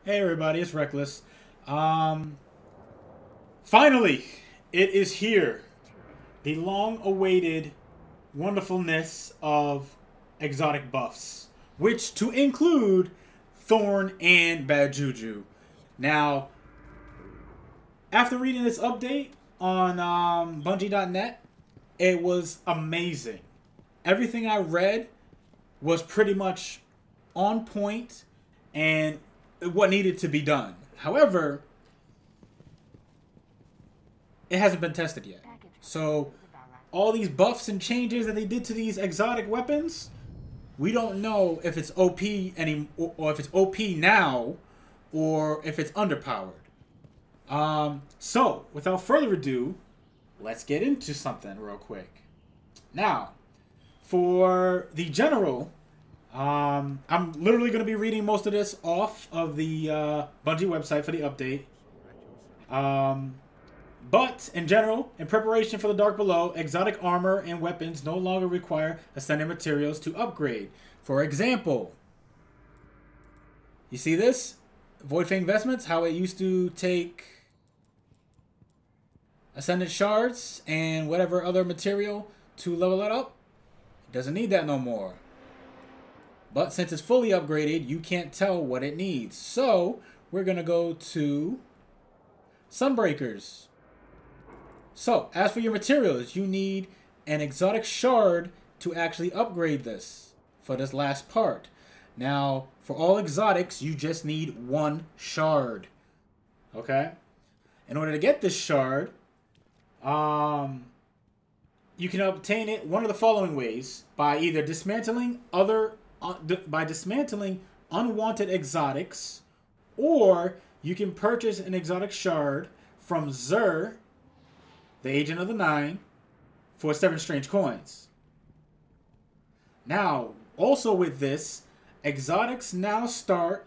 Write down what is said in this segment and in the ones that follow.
Hey everybody, it's Reckless. Finally, it is here. The long-awaited wonderfulness of exotic buffs, which to include Thorn and Bad Juju. Now, after reading this update on Bungie.net, it was amazing. Everything I read was pretty much on point and what needed to be done. However, it hasn't been tested yet. So all these buffs and changes that they did to these exotic weapons, we don't know if it's OP or if it's OP now or if it's underpowered. So without further ado, let's get into something real quick. Now, for the general, I'm literally going to be reading most of this off of the Bungie website for the update. But, in general, in preparation for the Dark Below, exotic armor and weapons no longer require ascendant materials to upgrade. For example, you see this? Void Fang Vestments, how it used to take ascendant shards and whatever other material to level it up. It doesn't need that no more. But since it's fully upgraded, you can't tell what it needs. So, we're going to go to Sunbreakers. So, as for your materials, you need an exotic shard to actually upgrade this for this last part. Now, for all exotics, you just need one shard. Okay? In order to get this shard, you can obtain it one of the following ways: by either dismantling unwanted exotics, or you can purchase an exotic shard from Xur, the Agent of the Nine, for 7 strange coins. Now, also with this, exotics now start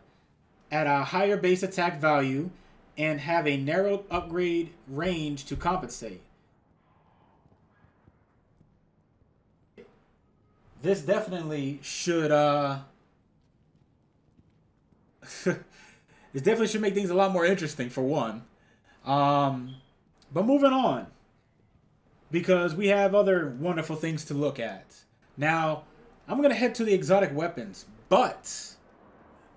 at a higher base attack value and have a narrowed upgrade range to compensate. This definitely should, this definitely should make things a lot more interesting, for one. But moving on, because we have other wonderful things to look at. Now, I'm going to head to the exotic weapons, but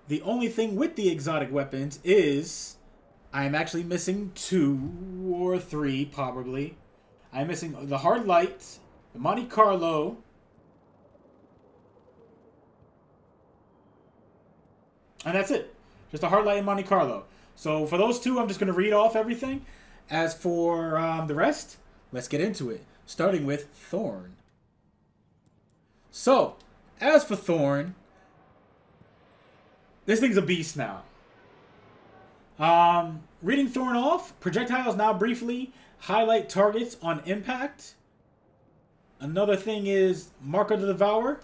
the only thing with the exotic weapons is I'm actually missing 2 or 3, probably. I'm missing the Hard Light, the Monte Carlo, and that's it. Just a Hard Light and Monte Carlo. So for those 2, I'm just going to read off everything. As for the rest, let's get into it. Starting with Thorn. So, as for Thorn, this thing's a beast now. Reading Thorn off, projectiles now briefly highlight targets on impact. Another thing is Mark of the Devourer.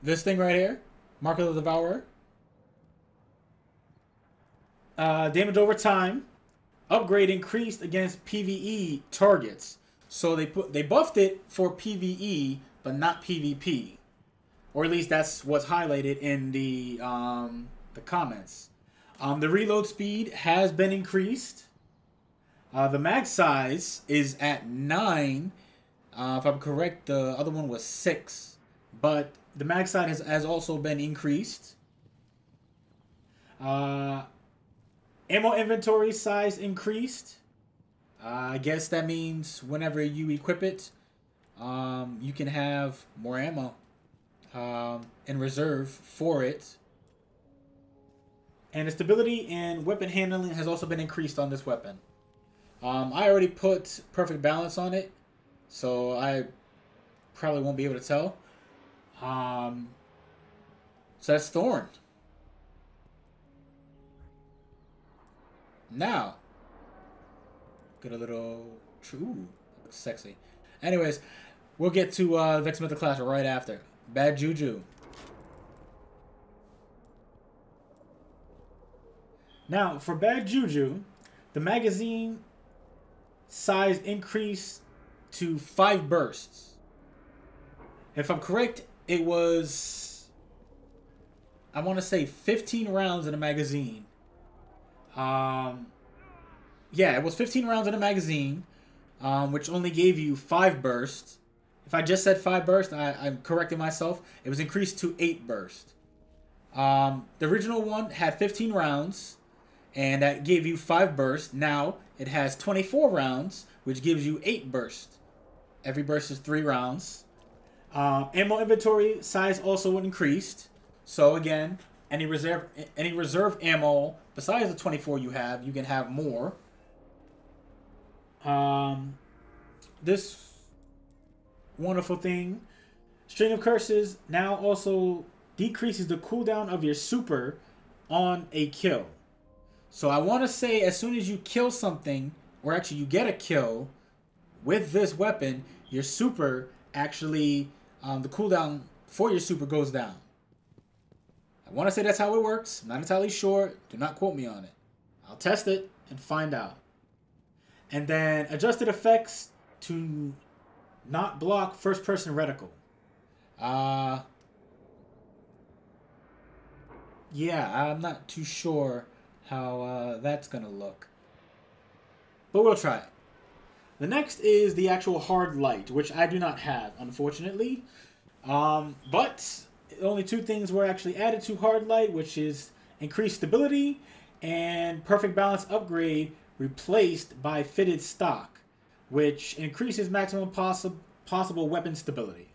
This thing right here. Mark of the Devourer. Damage over time. Upgrade increased against PvE targets. So they buffed it for PvE, but not PvP. Or at least that's what's highlighted in the comments. The reload speed has been increased. The mag size is at 9. If I'm correct, the other one was 6. But the mag size has also been increased. Ammo inventory size increased. I guess that means whenever you equip it, you can have more ammo in reserve for it. And the stability and weapon handling has also been increased on this weapon. I already put perfect balance on it, so I probably won't be able to tell. So that's Thorn. Now, get a little true, sexy. Anyways, we'll get to Vexment the Clash right after. Bad Juju. Now, for Bad Juju, the magazine size increased to 5 bursts. If I'm correct, it was I want to say 15 rounds in a magazine. Yeah, it was 15 rounds in a magazine, which only gave you 5 bursts. If I just said 5 bursts, I'm correcting myself. It was increased to 8 bursts. The original one had 15 rounds, and that gave you 5 bursts. Now it has 24 rounds, which gives you 8 bursts. Every burst is 3 rounds. Ammo inventory size also increased. So again, any reserve ammo besides the 24 you can have more. This wonderful thing, String of Curses, now also decreases the cooldown of your super on a kill. So I want to say as soon as you kill something, or actually you get a kill with this weapon, your super actually, the cooldown for your super goes down. I want to say that's how it works. I'm not entirely sure. Do not quote me on it. I'll test it and find out. And then adjusted effects to not block first-person reticle. Yeah, I'm not too sure how that's going to look. But we'll try it. The next is the actual hard light, which I do not have, unfortunately. But only 2 things were actually added to hard light, which is increased stability and perfect balance upgrade replaced by fitted stock, which increases maximum possible weapon stability.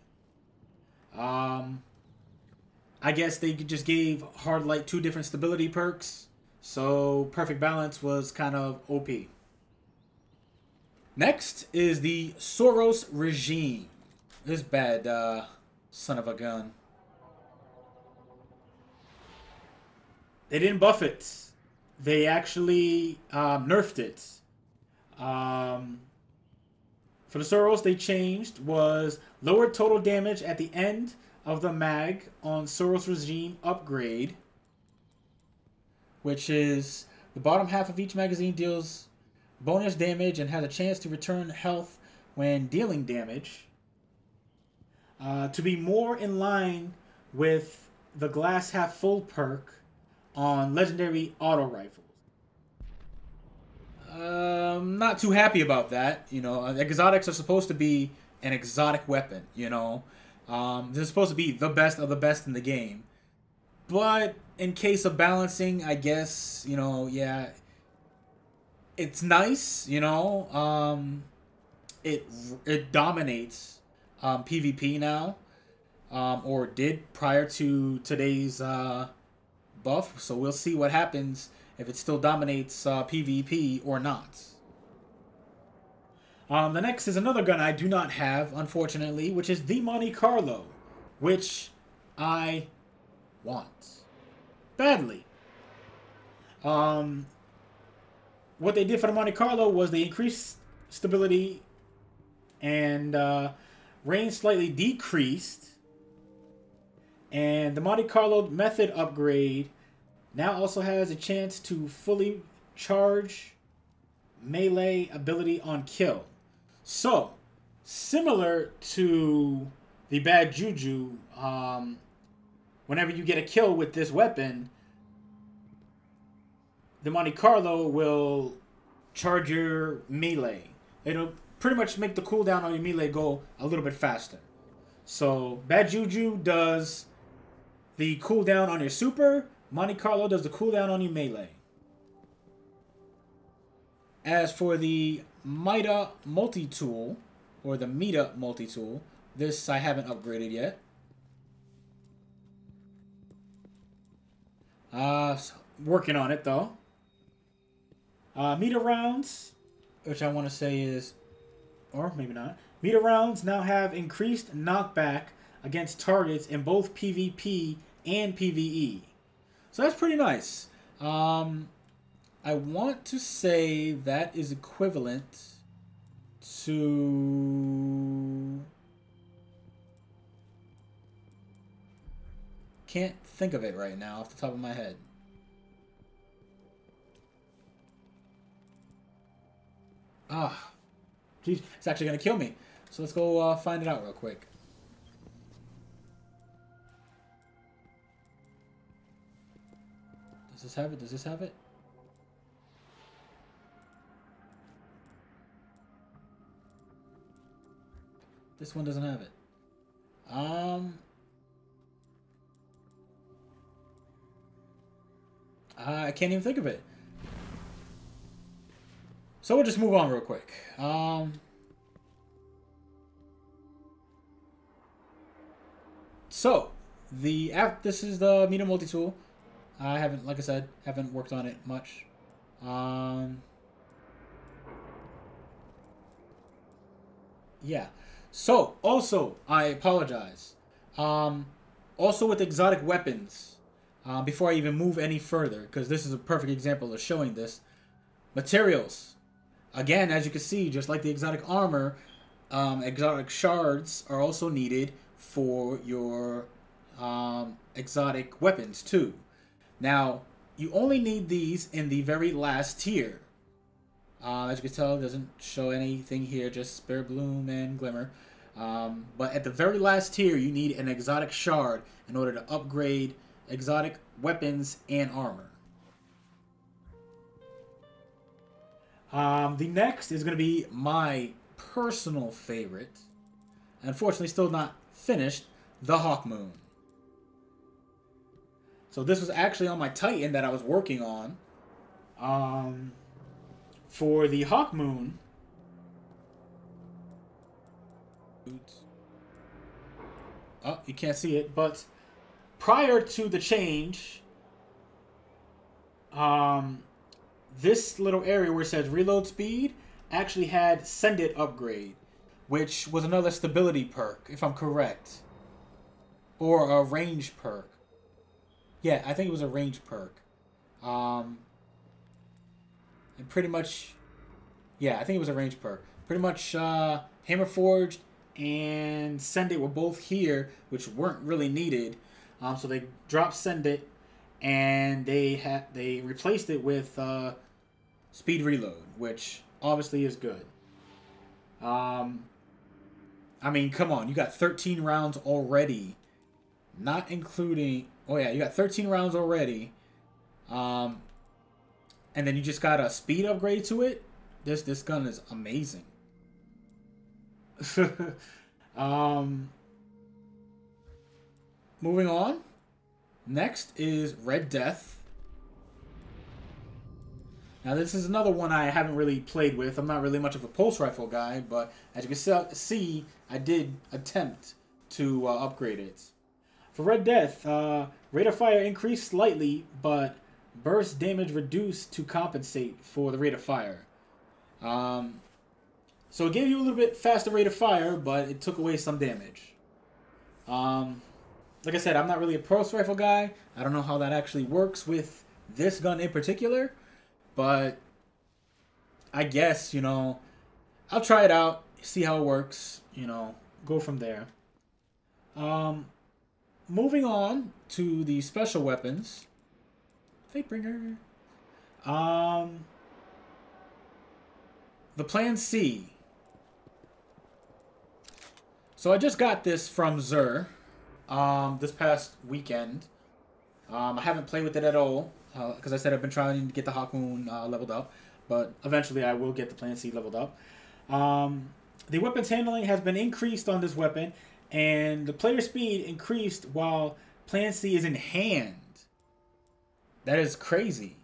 I guess they just gave hard light 2 different stability perks, so perfect balance was kind of OP. Next is the SUROS regime. This bad son of a gun. They didn't buff it. They actually nerfed it. For the SUROS, they changed was lowered total damage at the end of the mag on SUROS regime upgrade, which is the bottom half of each magazine deals bonus damage and has a chance to return health when dealing damage, to be more in line with the glass half full perk on legendary auto rifles. Not too happy about that. You know, exotics are supposed to be an exotic weapon, you know. They're supposed to be the best of the best in the game. But in case of balancing, I guess, you know, yeah, it's nice, you know. It dominates PvP now, or did prior to today's buff. So we'll see what happens if it still dominates PvP or not. The next is another gun I do not have, unfortunately, which is the Monte Carlo, which I want badly. What they did for the Monte Carlo was they increased stability and range slightly decreased. And the Monte Carlo method upgrade now also has a chance to fully charge melee ability on kill. So, similar to the Bad Juju, whenever you get a kill with this weapon, the Monte Carlo will charge your melee. It'll pretty much make the cooldown on your melee go a little bit faster. So, Bad Juju does the cooldown on your super. Monte Carlo does the cooldown on your melee. As for the Mida multi-tool, or the Mida multi-tool, this I haven't upgraded yet. Working on it though. Meter rounds, which I want to say is, or maybe not. Meter rounds now have increased knockback against targets in both PvP and PvE. So that's pretty nice. I want to say that is equivalent to... Can't think of it right now off the top of my head. Ah, geez, it's actually going to kill me. So let's go find it out real quick. Does this have it? Does this have it? This one doesn't have it. I can't even think of it. So we'll just move on real quick. So the app. This is the Meter multi-tool. I haven't, like I said, haven't worked on it much. Yeah. So also, I apologize. Also with exotic weapons. Before I even move any further, because this is a perfect example of showing this. Materials. Again, as you can see, just like the exotic armor, exotic shards are also needed for your exotic weapons too. Now, you only need these in the very last tier. As you can tell, it doesn't show anything here, just Spare Bloom and Glimmer. But at the very last tier, you need an exotic shard in order to upgrade exotic weapons and armor. The next is going to be my personal favorite. Unfortunately, still not finished. The Hawk Moon. So this was actually on my Titan that I was working on. For the Hawk Moon. Oops. Oh, you can't see it, but prior to the change, this little area where it says reload speed actually had Send It upgrade, which was another stability perk, if I'm correct. Or a range perk. Yeah, I think it was a range perk. And pretty much, yeah, I think it was a range perk. Pretty much, Hammerforged and Send It were both here, which weren't really needed. So they dropped Send It, and they replaced it with Speed Reload, which obviously is good. I mean, come on, you got 13 rounds already, not including. Oh yeah, you got 13 rounds already. And then you just got a speed upgrade to it. This gun is amazing. Moving on. Next is Red Death. Now this is another one I haven't really played with. I'm not really much of a pulse rifle guy, but as you can see, I did attempt to upgrade it. For Red Death, rate of fire increased slightly, but burst damage reduced to compensate for the rate of fire. So it gave you a little bit faster rate of fire, but it took away some damage. Like I said, I'm not really a pulse rifle guy. I don't know how that actually works with this gun in particular, but I guess, you know, I'll try it out, see how it works, you know, go from there. Moving on to the special weapons. Fatebringer. The Plan C. So I just got this from Zur this past weekend. I haven't played with it at all because I said I've been trying to get the Hawk Moon leveled up, but eventually I will get the Plan C leveled up. The weapons handling has been increased on this weapon, and the player speed increased while Plan C is in hand. That is crazy.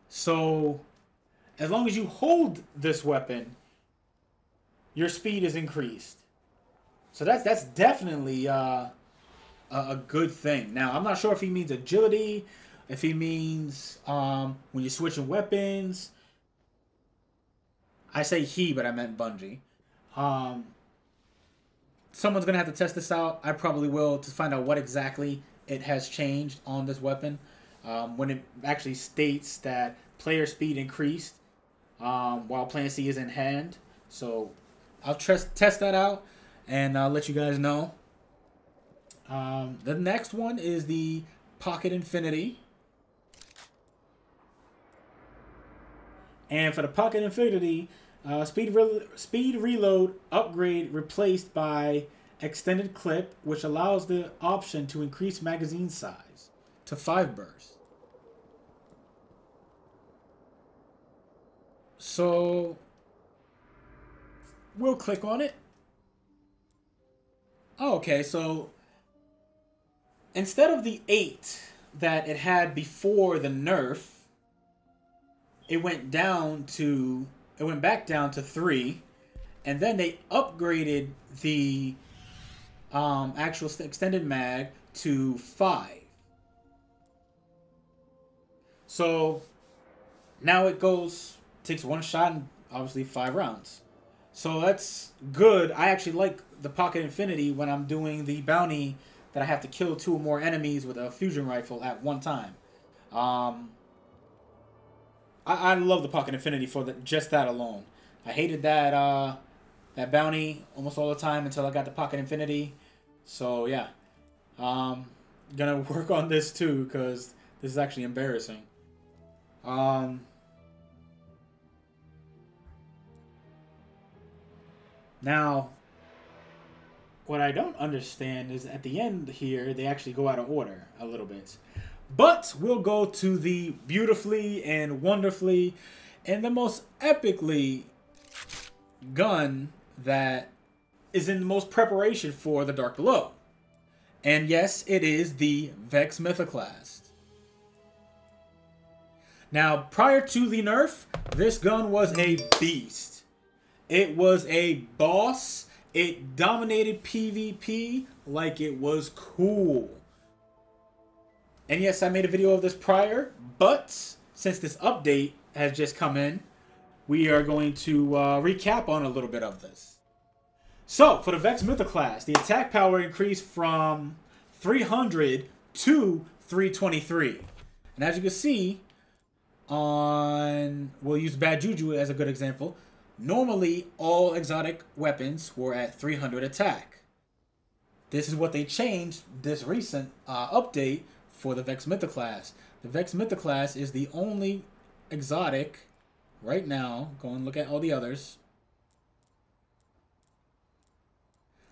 So, as long as you hold this weapon, your speed is increased. So that's definitely a good thing. Now, I'm not sure if he means agility, if he means when you're switching weapons. I say he, but I meant Bungie. Someone's going to have to test this out. I probably will, to find out what exactly it has changed on this weapon. When it actually states that player speed increased while Plan C is in hand. So I'll test that out and I'll let you guys know. The next one is the Pocket Infinity. And for the Pocket Infinity, speed reload upgrade replaced by extended clip, which allows the option to increase magazine size to 5 bursts. So we'll click on it. Oh, okay, so instead of the 8 that it had before the nerf, it went back down to 3, and then they upgraded the actual extended mag to 5. So now it takes one shot and obviously 5 rounds. So that's good. I actually like the Pocket Infinity when I'm doing the bounty that I have to kill 2 or more enemies with a fusion rifle at one time. I love the Pocket Infinity for just that alone. I hated that bounty almost all the time until I got the Pocket Infinity. So yeah, gonna work on this too because this is actually embarrassing. Now, what I don't understand is at the end here, they actually go out of order a little bit. But we'll go to the beautifully and wonderfully and the most epically gun that is in the most preparation for the Dark Below. And yes, it is the Vex Mythoclast. Now, prior to the nerf, this gun was a beast. It was a boss. It dominated PvP like it was cool. And yes, I made a video of this prior, but since this update has just come in, we are going to recap on a little bit of this. So, for the Vex Mythoclast, the attack power increased from 300 to 323. And as you can see, we'll use Bad Juju as a good example. Normally, all exotic weapons were at 300 attack. This is what they changed this recent update for the Vex Mythoclast. The Vex Mythoclast is the only exotic right now. Go and look at all the others.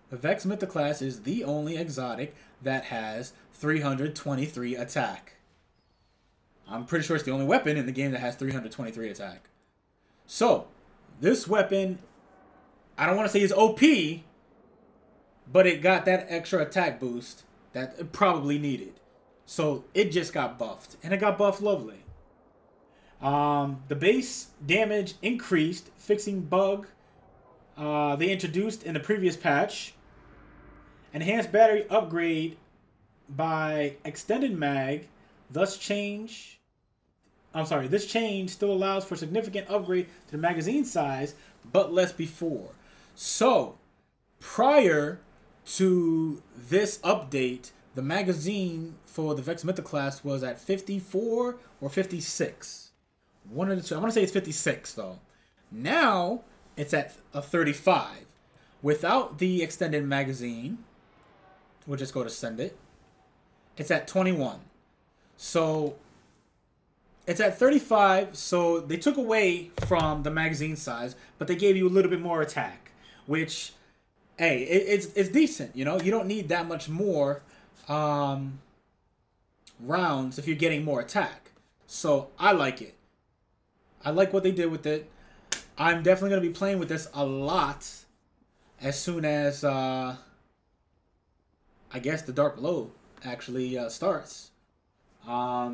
The Vex Mythoclast is the only exotic that has 323 attack. I'm pretty sure it's the only weapon in the game that has 323 attack. So, this weapon, I don't want to say it's OP, but it got that extra attack boost that it probably needed. So it just got buffed, and it got buffed lovely. The base damage increased, fixing bug they introduced in the previous patch. Enhanced battery upgrade by extended mag, this change still allows for significant upgrade to the magazine size, but less before. So, prior to this update, the magazine for the Vex Mythoclast was at 54 or 56. One of the two. I want to say it's 56 though. Now it's at a 35. Without the extended magazine, we'll just go to send it. It's at 21. So it's at 35. So they took away from the magazine size, but they gave you a little bit more attack, which, hey, it's decent. You know, you don't need that much more rounds if you're getting more attack. So I like it. I like what they did with it. I'm definitely going to be playing with this a lot as soon as I guess the Dark Below actually starts. I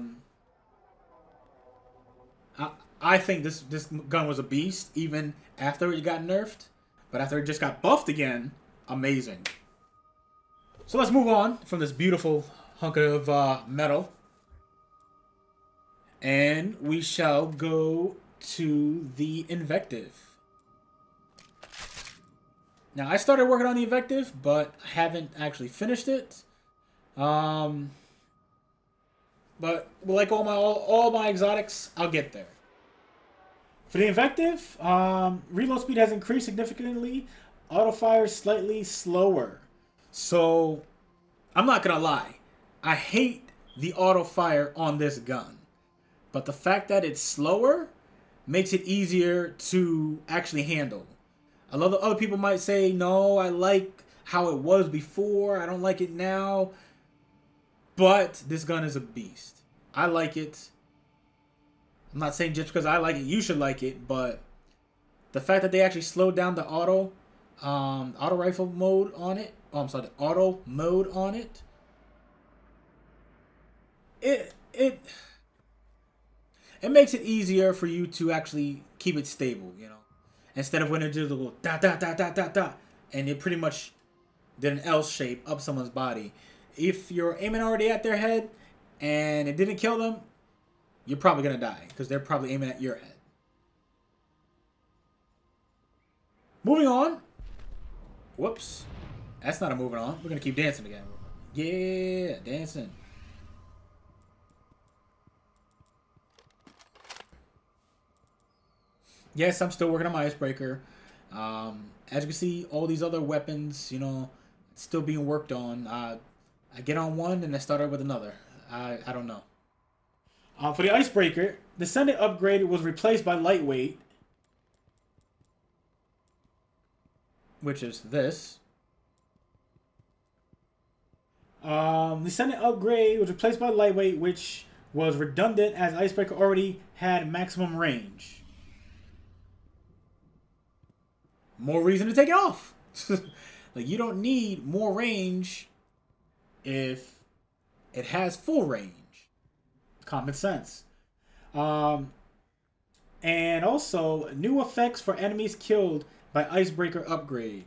think this gun was a beast even after it got nerfed, but after it just got buffed again, amazing. So let's move on from this beautiful hunk of metal, and we shall go to the Invective. Now, I started working on the Invective, but haven't actually finished it. But like all my exotics, I'll get there. For the Invective, reload speed has increased significantly. Auto fire slightly slower. So, I'm not gonna lie, I hate the auto fire on this gun. But the fact that it's slower makes it easier to actually handle. A lot of other people might say, no, I like how it was before. I don't like it now. But this gun is a beast. I like it. I'm not saying just because I like it, you should like it. But The fact that they actually slowed down the auto rifle mode on it. Oh, I'm sorry, the auto mode on it. It makes it easier for you to actually keep it stable, you know. Instead of when it just go dot dot dot dot dot dot, and it pretty much did an L shape up someone's body. If you're aiming already at their head and it didn't kill them, you're probably gonna die because they're probably aiming at your head. Moving on. Whoops. That's not a moving on. We're gonna keep dancing again. Yeah, dancing. Yes, I'm still working on my icebreaker. As you can see, all these other weapons, you know, still being worked on. I get on one and I start with another. I don't know. For the icebreaker, the Senate upgrade was replaced by lightweight, which is this. The Senate upgrade was replaced by lightweight, which was redundant as icebreaker already had maximum range. More reason to take it off. Like, you don't need more range if it has full range. Common sense. And also, new effects for enemies killed by icebreaker upgrade.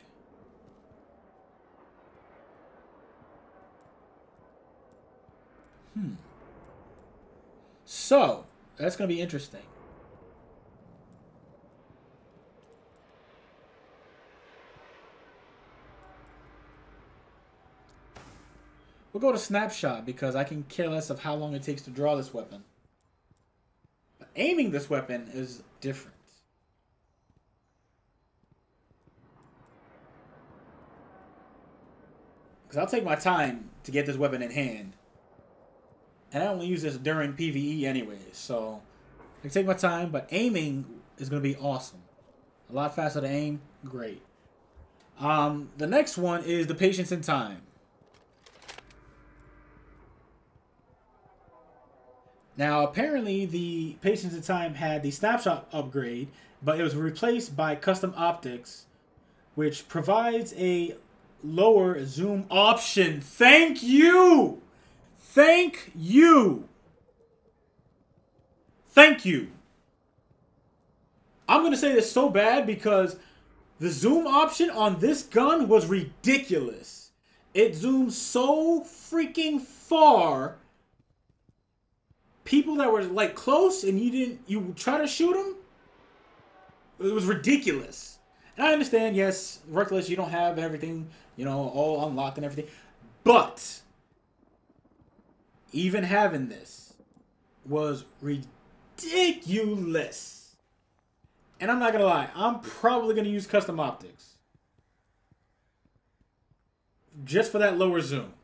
So, that's going to be interesting. We'll go to snapshot because I can care less of how long it takes to draw this weapon. But aiming this weapon is different. Because I'll take my time to get this weapon in hand. And I only use this during PvE anyways, so I can take my time, but aiming is going to be awesome. A lot faster to aim, great. The next one is the patience in time. Now, apparently, the Patience in Time had the snapshot upgrade, but it was replaced by custom optics, which provides a lower zoom option. Thank you! Thank you! Thank you! I'm going to say this so bad because the zoom option on this gun was ridiculous. It zooms so freaking far. People that were like close and you try to shoot them, it was ridiculous. And I understand, yes, Reckless, you don't have everything, you know, all unlocked and everything, but even having this was ridiculous. And I'm not gonna lie, I'm probably gonna use custom optics just for that lower zoom,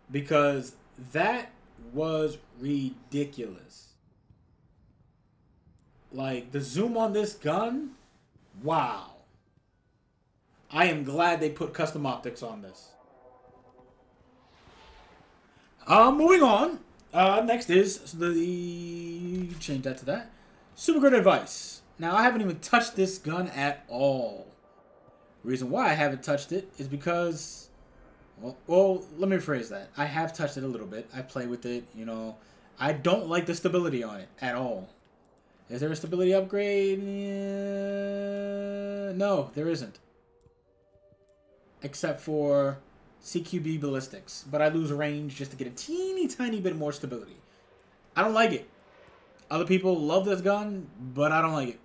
because that was ridiculous. Like, the zoom on this gun, wow. I am glad they put custom optics on this. Moving on. Next is the... change that to that. Super good advice. Now, I haven't even touched this gun at all. The reason why I haven't touched it is because... Well, let me rephrase that. I have touched it a little bit. I play with it, you know. I don't like the stability on it at all. Is there a stability upgrade? No, there isn't. Except for CQB ballistics. But I lose range just to get a teeny tiny bit more stability. I don't like it. Other people love this gun, but I don't like it.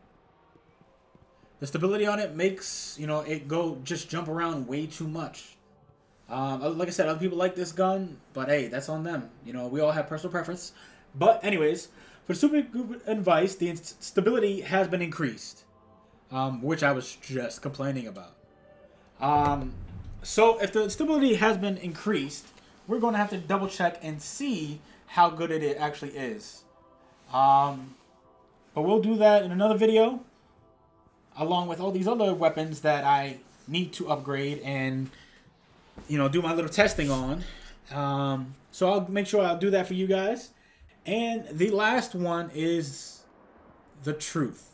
The stability on it makes, you know, it just jump around way too much. Like I said, other people like this gun, but hey, that's on them. You know, we all have personal preference. But anyways, for super good advice, the stability has been increased, which I was just complaining about. So if the stability has been increased, we're going to have to double check and see how good it actually is. But we'll do that in another video, along with all these other weapons that I need to upgrade and, you know, do my little testing on. So I'll make sure I'll do that for you guys. And the last one is the truth.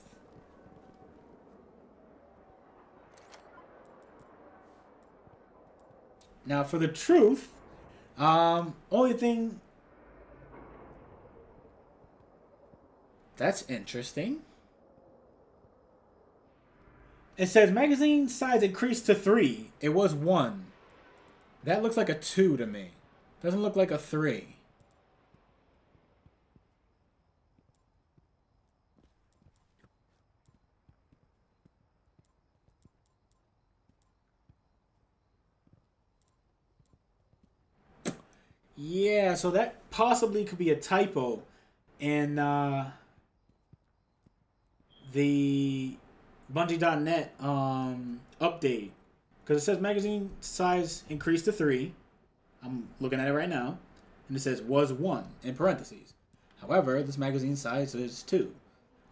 Now for the truth, only thing that's interesting. It says magazine size increased to 3. It was 1. That looks like a 2 to me. Doesn't look like a 3. Yeah, so that possibly could be a typo in the Bungie.net update. Because it says magazine size increased to 3. I'm looking at it right now. And it says was 1 in parentheses. However, this magazine size is 2.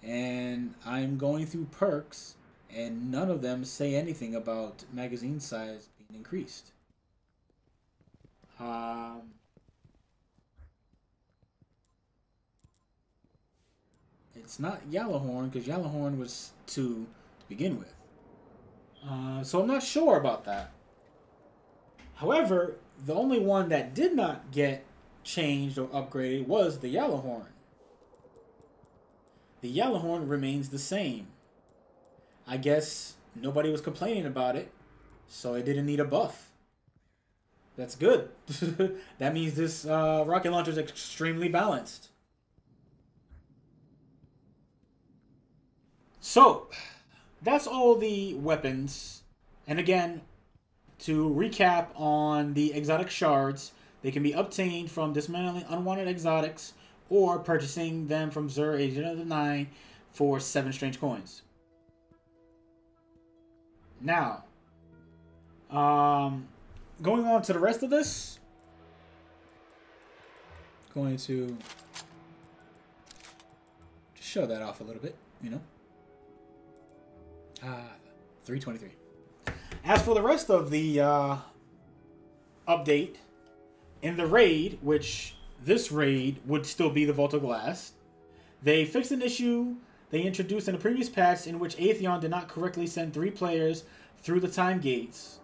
And I'm going through perks, and none of them say anything about magazine size being increased. It's not Gjallarhorn, because Gjallarhorn was 2 to begin with. So I'm not sure about that. However, the only one that did not get changed or upgraded was the Gjallarhorn. The Gjallarhorn remains the same. I guess nobody was complaining about it, so it didn't need a buff. That's good. That means this rocket launcher is extremely balanced. So, that's all the weapons. And again, to recap on the exotic shards, they can be obtained from dismantling unwanted exotics or purchasing them from Xur Agent of the 9 for 7 strange coins. Now, going on to the rest of this, going to just show that off a little bit, you know. 323. As for the rest of the update, in the raid, which this raid would still be the Vault of Glass, they fixed an issue they introduced in the previous patch in which Atheon did not correctly send 3 players through the time gates.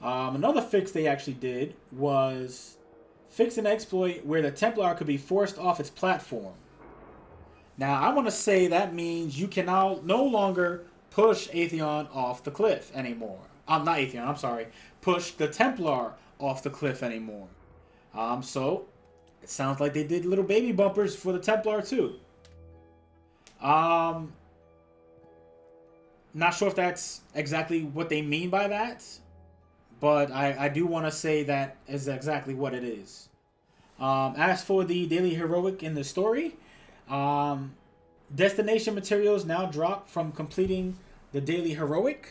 Another fix they actually did was fix an exploit where the Templar could be forced off its platform. Now, I want to say that means you can now no longer push Atheon off the cliff anymore. Not Atheon, I'm sorry. Push the Templar off the cliff anymore. So, it sounds like they did little baby bumpers for the Templar too. Not sure if that's exactly what they mean by that. But I do want to say that is exactly what it is. As for the daily heroic in the story, destination materials now drop from completing the daily heroic.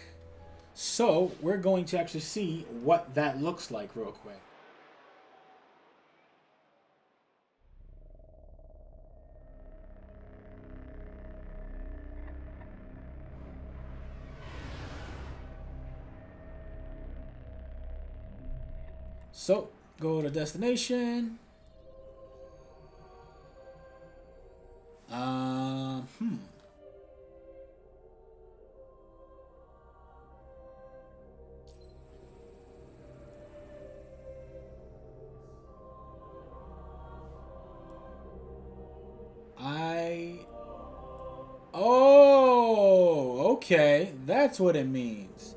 So we're going to actually see what that looks like real quick. So go to destination. Oh, okay. That's what it means.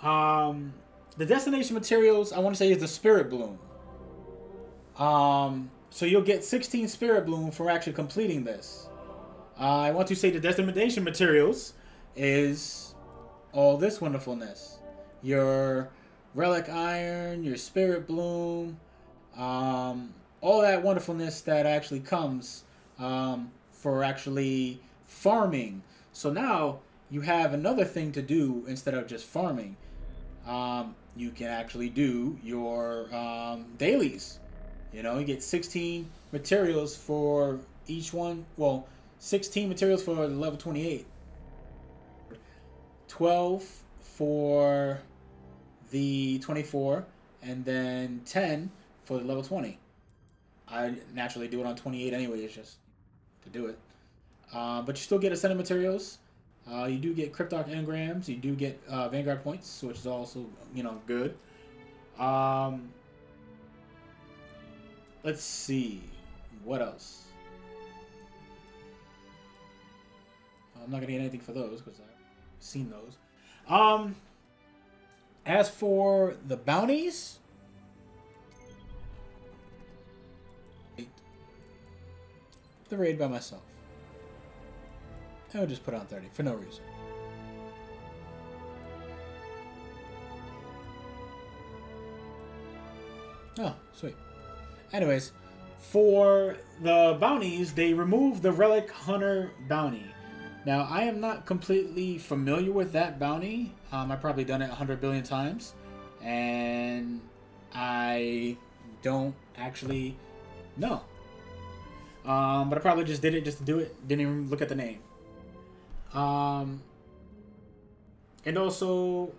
The destination materials, I want to say, is the Spirit Bloom. So you'll get 16 Spirit Bloom for actually completing this. I want to say the destination materials is all this wonderfulness. Your Relic Iron, your Spirit Bloom, all that wonderfulness that actually comes for actually farming. So now you have another thing to do instead of just farming. You can actually do your dailies. You know, you get 16 materials for each one. Well, 16 materials for level 28. 12 for the 24. And then 10 for the level 20. I naturally do it on 28 anyway. It's just to do it. But you still get a set of materials. You do get Cryptarch engrams. You do get Vanguard points, which is also, you know, good. Let's see. What else? I'm not gonna get anything for those because I've seen those. As for the bounties, the raid by myself. I would just put on 30 for no reason. Oh, sweet. Anyways, for the bounties, they removed the Relic Hunter bounty. Now, I am not completely familiar with that bounty. I've probably done it 100 billion times. And I don't actually know. But I probably just did it just to do it. Didn't even look at the name. And also...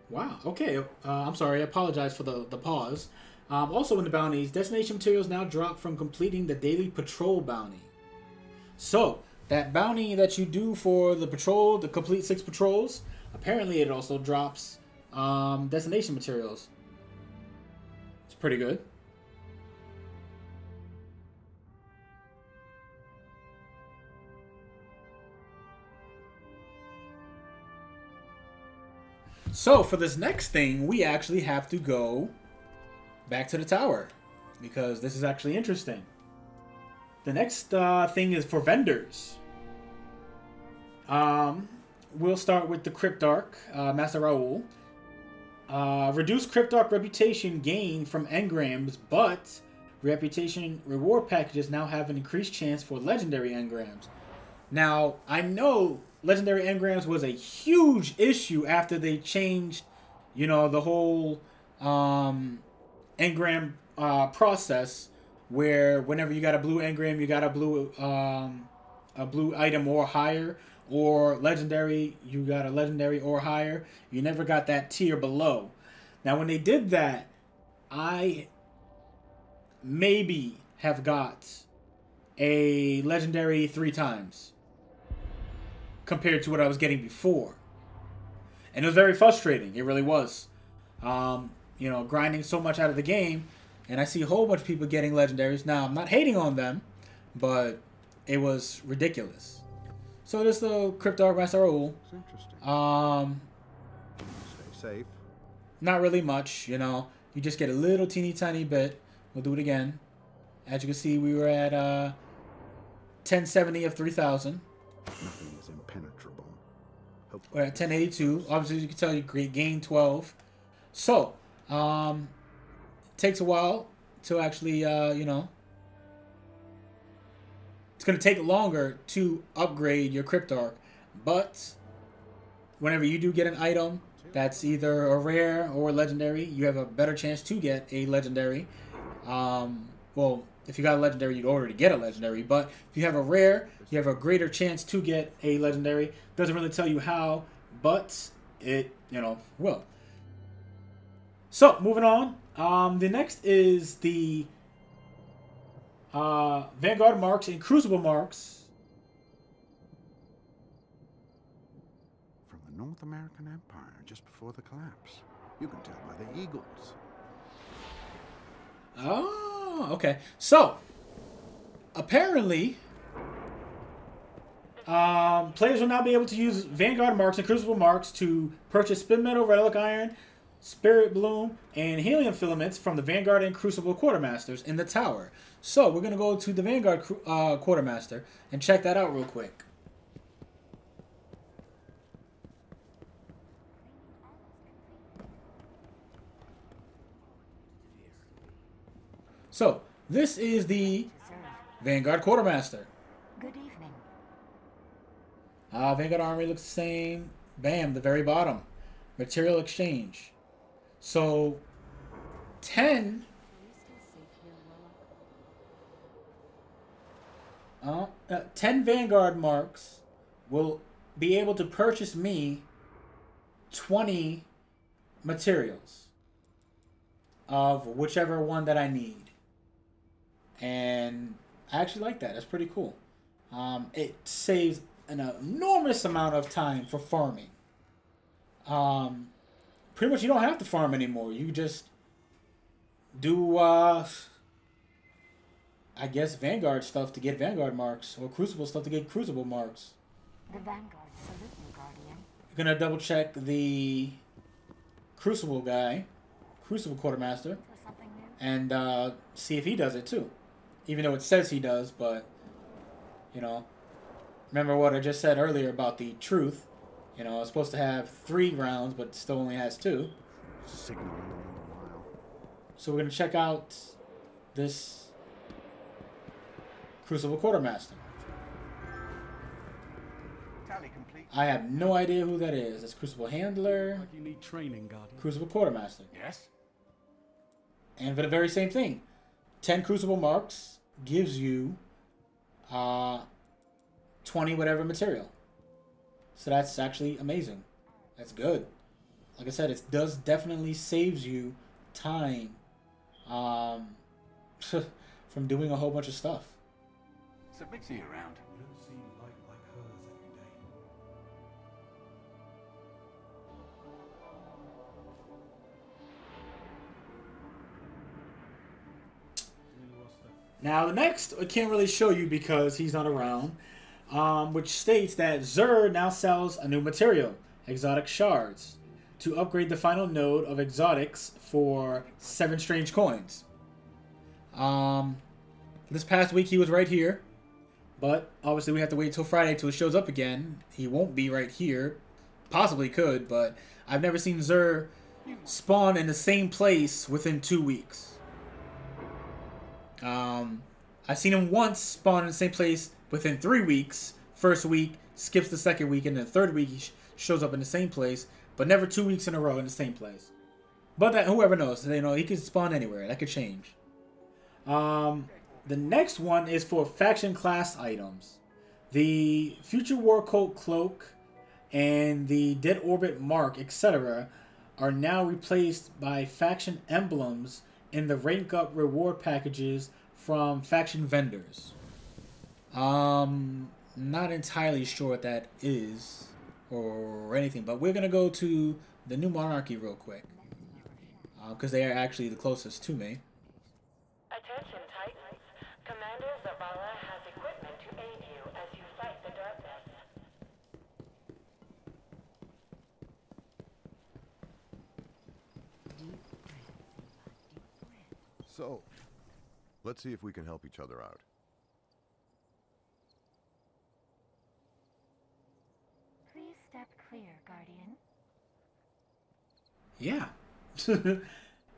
Wow, okay. I'm sorry, I apologize for the pause. Also in the bounties, destination materials now drop from completing the daily patrol bounty. So, that bounty that you do for the patrol, the complete 6 patrols, apparently it also drops destination materials. It's pretty good. So, for this next thing, we actually have to go back to the tower, because this is actually interesting. The next thing is for vendors. We'll start with the Cryptarch, Master Raoul. Reduce Cryptarch reputation gain from engrams, but reputation reward packages now have an increased chance for legendary engrams. Now, I know legendary engrams was a huge issue after they changed, you know, the whole engram process, where whenever you got a blue engram, you got a blue item or higher, or legendary, you got a legendary or higher. You never got that tier below. Now, when they did that, I maybe have got a legendary 3 times compared to what I was getting before. And it was very frustrating. It really was. You know, grinding so much out of the game, and I see a whole bunch of people getting legendaries. Now, I'm not hating on them, but it was ridiculous. So this is the Cryptarch Master Raoul. It's interesting. Stay safe. Not really much, you know. You just get a little teeny tiny bit. We'll do it again. As you can see, we were at 1070 of 3000. Nothing is impenetrable. Hopefully. We're at 1082. Obviously, you can tell you gain 12. So, it takes a while to actually, you know, it's going to take longer to upgrade your Cryptarch, but whenever you do get an item that's either a rare or a legendary, you have a better chance to get a legendary. Well, if you got a legendary, you'd already get a legendary, but if you have a rare, you have a greater chance to get a legendary. Doesn't really tell you how, but it, you know, will. So, moving on. The next is the Vanguard marks and Crucible marks. From the North American Empire, just before the collapse. You can tell by the eagles. Oh, okay. So, apparently, players will now be able to use Vanguard marks and Crucible marks to purchase Spin Metal, Relic Iron, Spirit Bloom, and Helium Filaments from the Vanguard and Crucible Quartermasters in the tower. So, we're going to go to the Vanguard Quartermaster and check that out real quick. So, this is the Vanguard Quartermaster. Good evening. Vanguard Armory looks the same. Bam, the very bottom. Material exchange. So, 10 Vanguard marks will be able to purchase me 20 materials of whichever one that I need. And I actually like that. That's pretty cool. It saves an enormous amount of time for farming. Pretty much you don't have to farm anymore. You just do, I guess, Vanguard stuff to get Vanguard marks, or Crucible stuff to get Crucible marks. The Vanguard salute you, Guardian. You're gonna double check the Crucible guy, Crucible Quartermaster, For something new? and see if he does it too. Even though it says he does, but, you know, remember what I just said earlier about the truth. You know, it's supposed to have 3 rounds, but still only has 2. Signaling all the while. So we're going to check out this Crucible Quartermaster. Tally complete. I have no idea who that is. It's Crucible Handler, Like you need training, Guardian. Crucible Quartermaster. Yes? And for the very same thing, 10 Crucible marks gives you 20 whatever material. So that's actually amazing. That's good. Like I said, it does definitely saves you time from doing a whole bunch of stuff. So Bixie around. You don't see light like hers every day. Now the next I can't really show you because he's not around, which states that Xur now sells a new material, exotic shards, to upgrade the final node of exotics for 7 strange coins. This past week he was right here, but obviously we have to wait till Friday till it shows up again. He won't be right here. Possibly could, but I've never seen Xur spawn in the same place within 2 weeks. I've seen him once spawn in the same place within 3 weeks. First week, skips the second week, and then the third week he shows up in the same place, but never 2 weeks in a row in the same place. But that, whoever knows, you know, he can spawn anywhere. That could change. The next one is for faction class items. The Future War Cult Cloak and the Dead Orbit Mark, etc. are now replaced by faction emblems in the rank up reward packages from faction vendors. Not entirely sure what that is or anything, but we're gonna go to the New Monarchy real quick because they are actually the closest to me. Attention Titans. Commander Zavala has equipment to aid you as you fight the darkness. So, let's see if we can help each other out. Please step clear, Guardian. Yeah.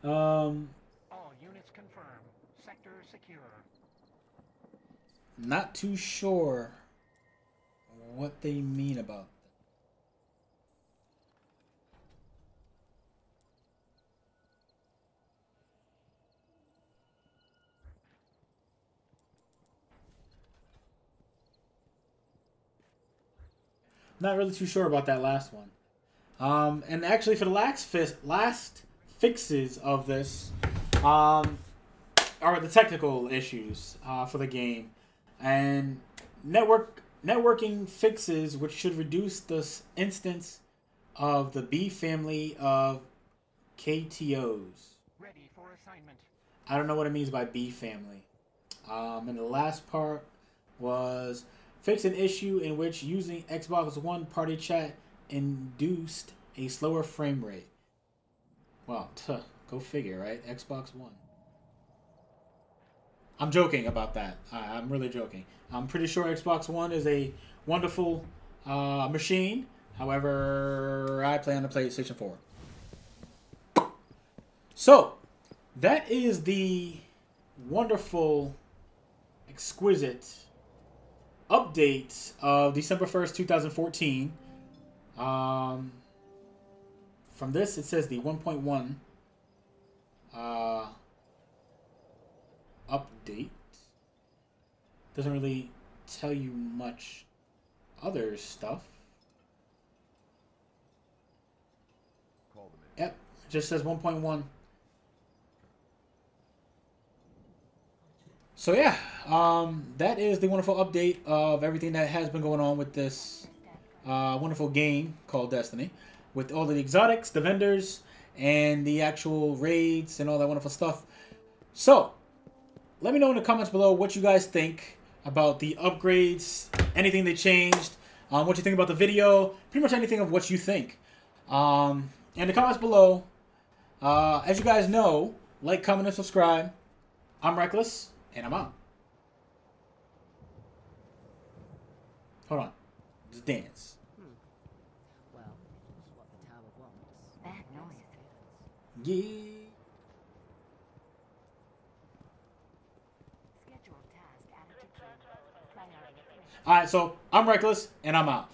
All units confirm. Sector secure. Not too sure what they mean about that. Not really too sure about that last one. And actually, for the last fixes of this, are the technical issues for the game, and networking fixes, which should reduce the instance of the B family of KTOs. Ready for assignment. I don't know what it means by B family. And the last part was fix an issue in which using Xbox One party chat induced a slower frame rate. Well, go figure, right? Xbox One. I'm joking about that. I'm really joking. I'm pretty sure Xbox One is a wonderful machine. However, I play on the PlayStation 4. So, that is the wonderful, exquisite update of December 1st, 2014. From this, it says the 1.1 update. Doesn't really tell you much other stuff. Yep, it just says 1.1. So yeah, that is the wonderful update of everything that has been going on with this wonderful game called Destiny, with all the exotics, the vendors, and the actual raids and all that wonderful stuff. So let me know in the comments below what you guys think about the upgrades, anything they changed, what you think about the video, pretty much anything of what you think. In the comments below, as you guys know, like, comment, and subscribe. I'm Reckless, and I'm out. Hold on. Just dance. Well, this is what the tower wants. Bad noise. Yeah. Scheduled task added to queue. Priority. Alright, so I'm Reckless, and I'm out.